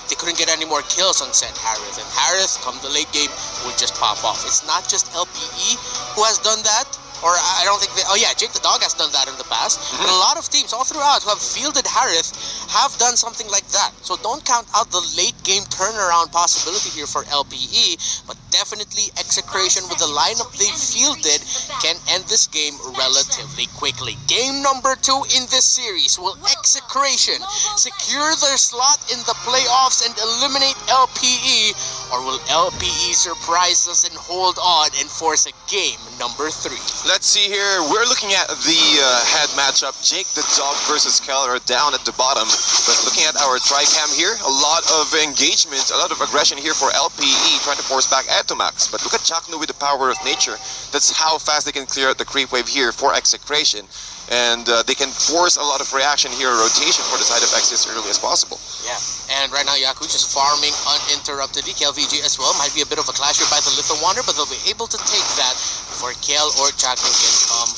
they couldn't get any more kills on said Harith, and Harith, come the late game, would just pop off. It's not just LPE who has done that, or I don't think oh yeah, Jake the Dog has done that in the past, but a lot of teams all throughout who have fielded Harith have done something like that. So don't count out the late game turnaround possibility here for LPE, but definitely Execration with the lineup they fielded can end this game relatively quickly. Game number 2 in this series. Will Execration secure their slot in the playoffs and eliminate LPE, or will LPE surprise us and hold on and force a game number 3? Let's see here. We're looking at the head matchup. Jake the Dog versus Keller down at the bottom. But looking at our tri-cam here, a lot of engagement, a lot of aggression here for LPE trying to force back Etomax. But look at Chaknu with the power of nature. That's how fast they can clear out the creep wave here for Execration. And they can force a lot of reaction here, rotation for the side of X as early as possible. Yeah, and right now Yaku just farming uninterruptedly. KLVG as well. Might be a bit of a clash here by the Little Wander, but they'll be able to take that before Kel or Chaknu can come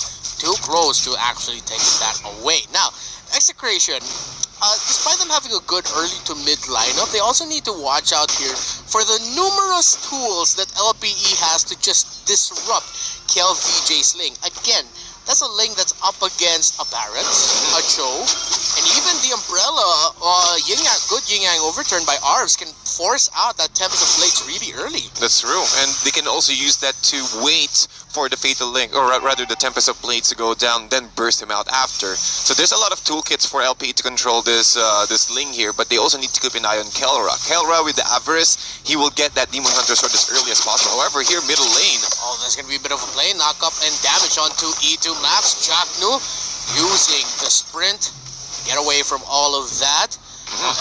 too close to actually taking that away. Now, Execration, despite them having a good early to mid lineup, they also need to watch out here for the numerous tools that LPE has to just disrupt KLVJ's lane. Again, that's a lane that's up against a Barret, a Cho, and even the Umbrella, good Yin-Yang overturn by Arvs can force out that Tempest of Blades really early. That's true, and they can also use that to wait for the Fatal Link, or rather the Tempest of Blades to go down, then burst him out after. So there's a lot of toolkits for LP to control this this Ling here, but they also need to keep an eye on Kelra. Kelra with the Avarice, he will get that Demon Hunter Sword as early as possible. However, here middle lane. Oh, there's going to be a bit of a play. Knock up and damage onto E2 Maps. Chaknu using the sprint to get away from all of that.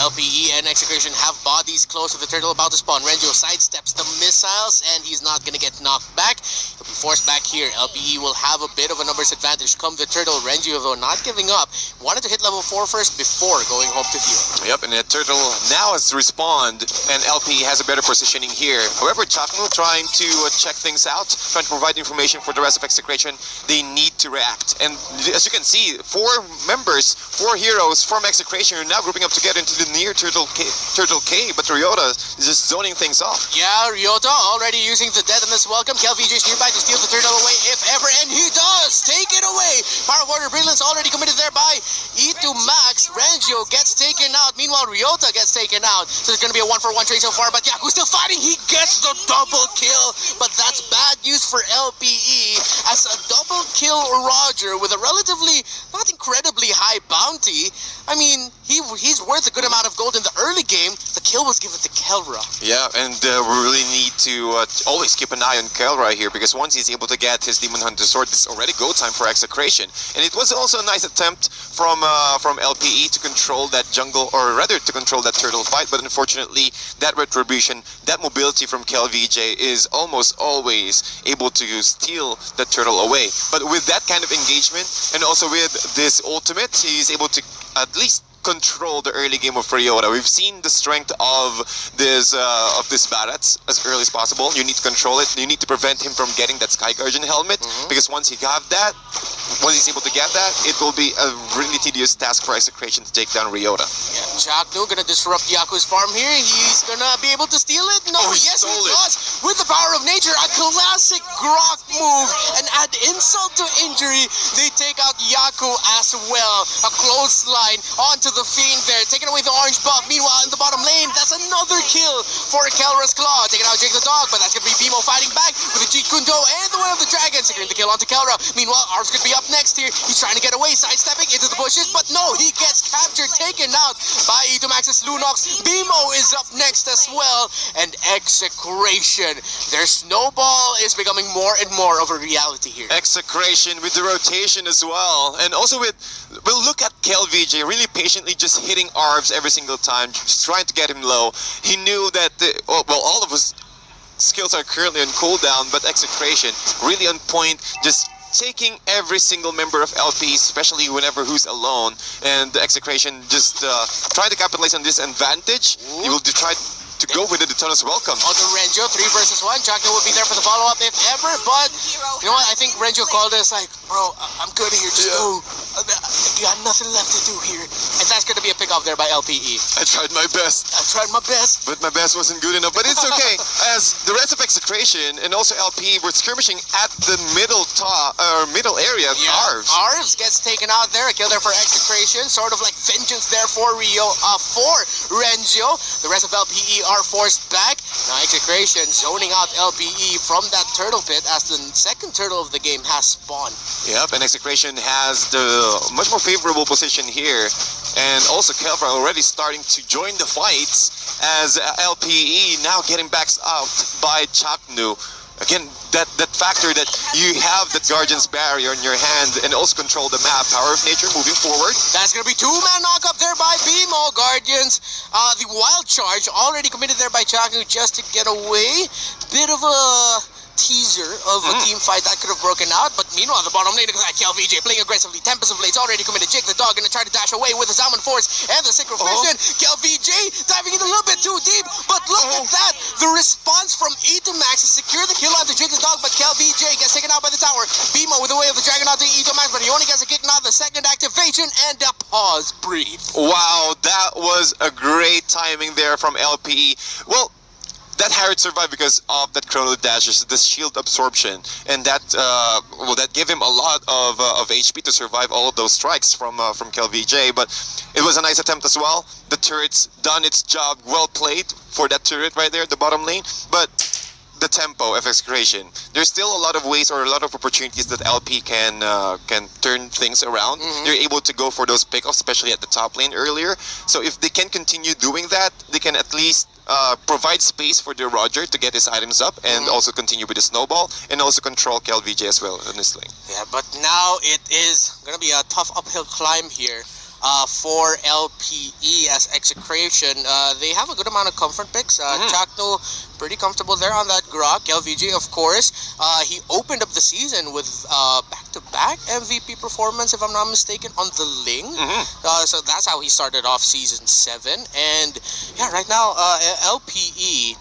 LPE and Execration have bodies close to the turtle about to spawn. Renjo sidesteps the missiles and he's not going to get knocked back. He'll be forced back here. LPE will have a bit of a numbers advantage come the turtle. Renjo, though, not giving up. Wanted to hit level 4 first before going home to deal. Yep, and the turtle now has respawned and LPE has a better positioning here. However, Chakmu trying to check things out, trying to provide information for the rest of Execration. They need to react. And as you can see, 4 heroes from Execration are now grouping up together into the near Turtle K, but Ryota is just zoning things off. Yeah, Ryota already using the death in this welcome. KLVJ is nearby to steal the turtle away if ever, and he does! Take it away! Power of Order Brilliance already committed thereby. E2 Max, Renjo gets taken out. Meanwhile, Ryota gets taken out. So there's going to be a 1-for-1 trade so far, but Yaku's still fighting. He gets the double kill, but that's bad news for LPE as a double kill Roger with a relatively, not incredibly high bounty. I mean, he's worth a good amount of gold in the early game. The kill was given to Kelra. Yeah, and we really need to always keep an eye on Kelra here, because once he's able to get his Demon Hunter Sword, it's already go time for Execration. And it was also a nice attempt from LPE to control that jungle, or rather to control that turtle fight, but unfortunately that retribution, that mobility from KLVJ is almost always able to steal the turtle away. But with that kind of engagement, and also with this ultimate, he's able to at least control the early game of Ryota. We've seen the strength of this Barats as early as possible. You need to control it. You need to prevent him from getting that Sky Guardian helmet, because once he's able to get that, it will be a really tedious task for Execration to take down Ryota. Yeah, Chaknu gonna disrupt Yaku's farm here. He's gonna be able to steal it? No, yes he does! With the power of nature, a classic Grok move, and add insult to injury, they take out Yaku as well. A clothesline onto the Fiend there, taking away the orange buff. Meanwhile, in the bottom lane, that's another kill for Kelra's Claw. Taking out Jake the Dog, but that's going to be Bimo fighting back with the Jeet Kundo and the Way of the Dragon. Securing the kill onto Kelra. Meanwhile, Arv's going to be up next here. He's trying to get away, sidestepping into the bushes, but no, he gets captured, taken out by E2 Max's Lunox. Bimo is up next as well, and Execration. Their snowball is becoming more and more of a reality here. Execration with the rotation as well, and also with, we'll look at KLVJ really patiently just hitting Arvs every single time, just trying to get him low. He knew that, all of his skills are currently on cooldown, but Execration really on point, just taking every single member of LP, especially whenever who's alone, and Execration just try to capitalize on this advantage. He will try to go with the Detona's welcome. Onto Renjo, 3 versus 1. Chakno would be there for the follow-up if ever, but you know what? I think Renjo called us like, bro, I'm good here, just go. You got nothing left to do here. And that's going to be a pick off there by LPE. I tried my best. I tried my best. But my best wasn't good enough. But it's okay, as the rest of Execration and also LPE were skirmishing at the middle area. Arvs gets taken out there. A kill there for Execration. Sort of like vengeance there for Renjo. The rest of LPE are forced back. Now Execration zoning out LPE from that turtle pit as the second turtle of the game has spawned. Yep, and Execration has the much more favorable position here. And also Kelvra already starting to join the fights as LPE now getting backed out by Chaknu. Again, that factor that you have that Guardian's barrier in your hand and also control the map. Power of Nature moving forward. That's going to be 2-man knock-up there by BMO. Guardians, the wild charge already committed there by Chaknu just to get away. Bit of a teaser of a team fight that could have broken out, but meanwhile the bottom lane looks like Mpl-Ph playing aggressively. Tempest of Blades already committed. Jake the dog gonna try to dash away with his Almond Force and the Synchro Vision. Mpl-Ph diving in a little bit too deep, but look at that! The response from E2Max to secure the kill onto Jake the dog, but Mpl-Ph gets taken out by the tower. Bimo with the way of the dragon onto E2Max, but he only gets a kick now. The second activation and a pause breathe. Wow, that was a great timing there from LPE. Well, that Harriet survived because of that chrono dashes, the shield absorption, and that that gave him a lot of HP to survive all of those strikes from Mpl-Ph. But it was a nice attempt as well. The turret's done its job, well played for that turret right there at the bottom lane. But the tempo of Execration, there's still a lot of ways or a lot of opportunities that LP can turn things around. They're able to go for those pickoffs, especially at the top lane earlier. So if they can continue doing that, they can at least provide space for the Roger to get his items up and also continue with the snowball and also control Mpl-Ph as well in this lane. Yeah, but now it is going to be a tough uphill climb here for LPE as Execration. They have a good amount of comfort picks. Chakno pretty comfortable there on that Grok. Mpl-Ph, of course, he opened up the season with back-to-back MVP performance, if I'm not mistaken, on the Ling. So that's how he started off Season 7. And yeah, right now, LPE,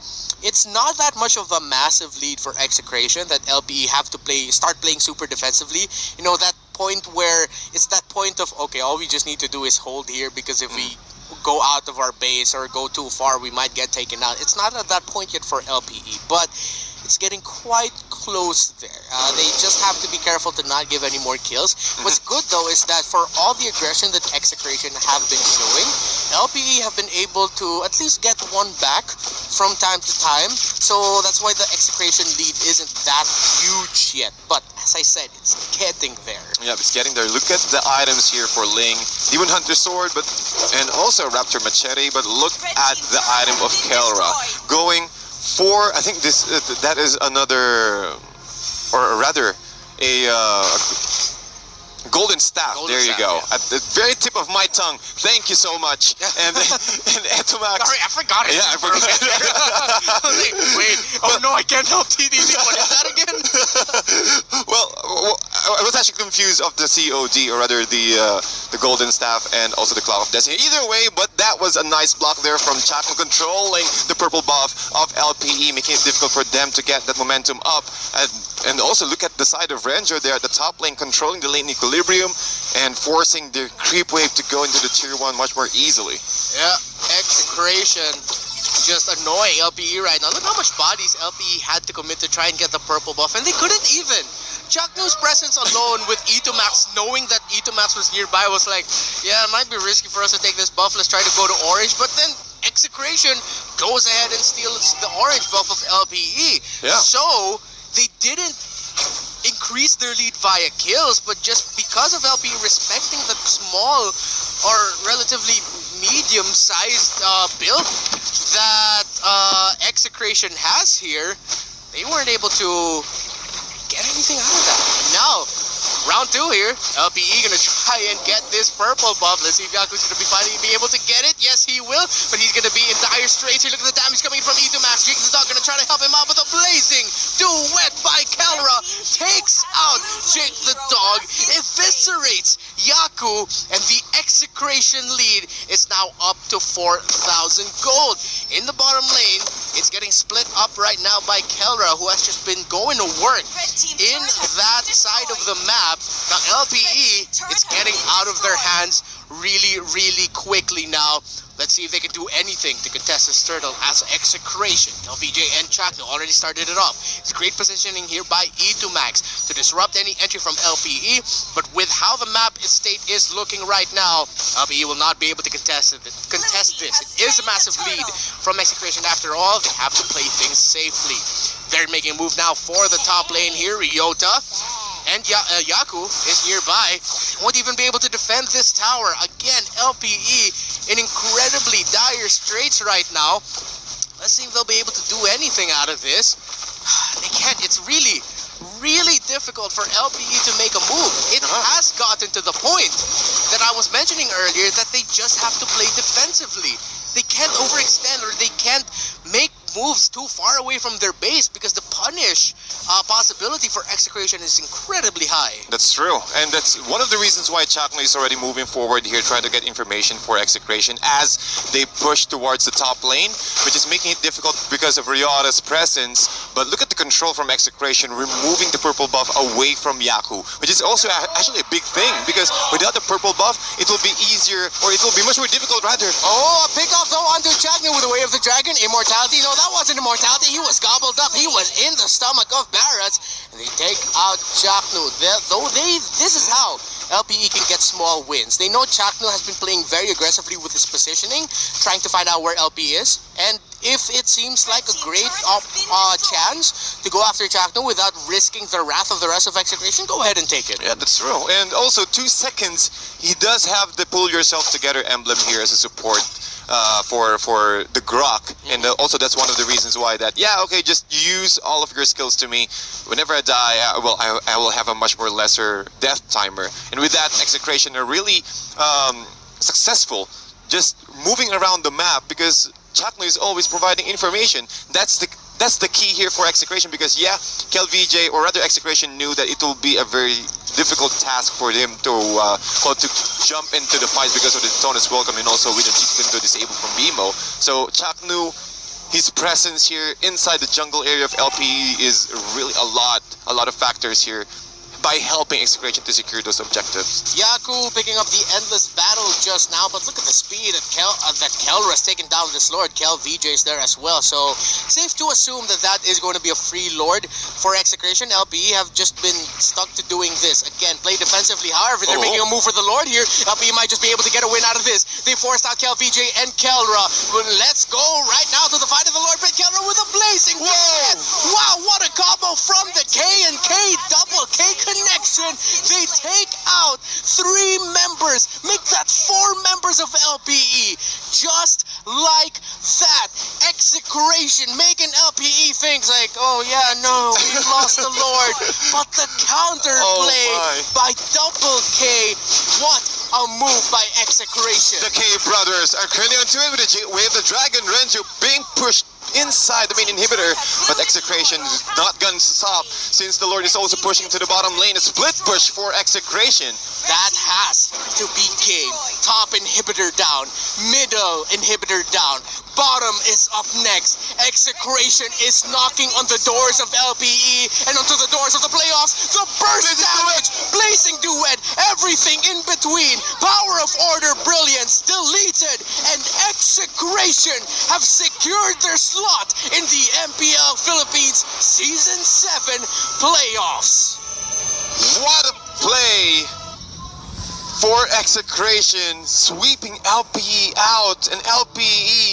it's not that much of a massive lead for Execration that LPE have to start playing super defensively. You know, that point where it's that point of, okay, all we just need to do is hold here, because if we go out of our base or go too far, we might get taken out. It's not at that point yet for LPE, but it's getting quite close there. They just have to be careful to not give any more kills. What's good though is that for all the aggression that Execration have been showing, LPE have been able to at least get one back from time to time. So that's why the Execration lead isn't that huge yet. But as I said, it's getting there. Yeah, it's getting there. Look at the items here for Ling. Demon Hunter Sword, and also Raptor Machete, but look at the item of Kelra. Going for, I think that is another, or rather, a golden staff. There you go. Yeah. At the very tip of my tongue. Thank you so much. And Etomax. Sorry, I forgot it. Yeah, I forgot. Wait. Oh no, I can't help TDD. What is that again? Well, I was actually confused of the COD, or rather the golden staff and also the Cloud of Destiny. Either way, but that was a nice block there from Chakno controlling the purple buff of LPE, making it difficult for them to get that momentum up. And also look at the side of Ranger there at the top lane, controlling the lane equilibrium and forcing the creep wave to go into the tier 1 much more easily. Yeah, Execration just annoying LPE right now. Look how much bodies LPE had to commit to try and get the purple buff, and they couldn't even. Chakno's presence alone with E2Max, knowing that E2Max was nearby, was like, yeah, it might be risky for us to take this buff, let's try to go to orange, but then Execration goes ahead and steals the orange buff of LPE. Yeah. So they didn't increase their lead via kills, but just because of LPE respecting the small or relatively medium-sized build that Execration has here, they weren't able to get anything out of that. And now, round 2 here, LPE gonna try and get this purple buff. Let's see if Yaku's gonna be able to get it. Yes, he will, but he's gonna be in dire straits here. Look at the damage coming from E2Max. Jake the dog gonna try to help him out with a blazing duet by Kelra. Takes out Jake the Dog eviscerates Yaku, and the Execration lead is now up to 4,000 gold. In the bottom lane, it's getting split up right now by Kelra, who has just been going to work in that side of the map. Now LPE, it's getting out of their hands really quickly now. Let's see if they can do anything to contest this turtle as Execration. LVJ and Chakno already started it off. It's great positioning here by E2Max to disrupt any entry from LPE, but with how the map state is looking right now, LPE will not be able to contest this. It is a massive lead from Execration after all. They have to play things safely. They're making a move now for the top lane here. Ryota and Yaku is nearby. Won't even be able to defend this tower. Again, LPE in incredibly dire straits right now. Let's see if they'll be able to do anything out of this. They can't. It's really difficult for LPE to make a move. It has gotten to the point that I was mentioning earlier that they just have to play defensively. They can't overextend, or they can't make moves too far away from their base because the punish possibility for Execration is incredibly high. That's true, and that's one of the reasons why Chakno is already moving forward here, trying to get information for Execration as they push towards the top lane, which is making it difficult because of Ryota's presence. But look at the control from Execration, removing the purple buff away from Yaku, which is also actually a big thing, because without the purple buff, it will be easier, or it will be much more difficult rather. Oh, a pick off though onto Chakno with the Way of the Dragon. Immortality, no, that wasn't immortality. He was gobbled up. He was in the stomach of Barrett's, and they take out Chakno. This is how LPE can get small wins. They know Chakno has been playing very aggressively with his positioning, trying to find out where LPE is, and if it seems like a great chance to go after Chakno without risking the wrath of the rest of Execration, go ahead and take it. Yeah, that's true. And also 2 seconds, he does have the pull yourself together emblem here as a support for the Grok, and also that's one of the reasons why that, yeah, okay, just use all of your skills to me. Whenever I die, I will have a much more lesser death timer. And with that, Execration are really successful just moving around the map, because Chakno is always providing information. That's the key here for Execration, because yeah, KelVJ, or rather Execration, knew that it will be a very difficult task for him to jump into the fight because of the Tonus Welcome, and also with the Chieftain to disable from BMO. So Chakno, his presence here inside the jungle area of LPE is really a lot of factors here by helping Execration to secure those objectives. Yaku picking up the endless battle just now, but look at the speed that Kelra's taken down this Lord. KelVJ is there as well, so safe to assume that is going to be a free Lord for Execration. LPE have just been stuck to doing this. Again, play defensively, however, they're making a move for the Lord here. LPE might just be able to get a win out of this. They forced out KelVJ and Kelra. Let's go right now to the fight of the Lord, but Kelra with a blazing hit. Wow, what a combo from the K and K, double K connection. They take out 3 members, make that 4 members of LPE. Just like that, Execration making LPE think like, oh yeah, no, we've lost the Lord. But the counterplay by double K, what a move by Execration. The K brothers are currently onto it with the Wave the Dragon. Renju being pushed inside the main inhibitor, but Execration is not going to stop, since the Lord is also pushing to the bottom lane. A split push for Execration. That has to be game. Top inhibitor down, middle inhibitor down, bottom is up next. Execration is knocking on the doors of LPE and onto the doors of the playoffs. The burst damage, blazing duet, everything in between. Power of order, brilliance, deleted, and Execration have secured their slot in the MPL-Philippines Season 7 playoffs. What a play for Execration, sweeping LPE out, and LPE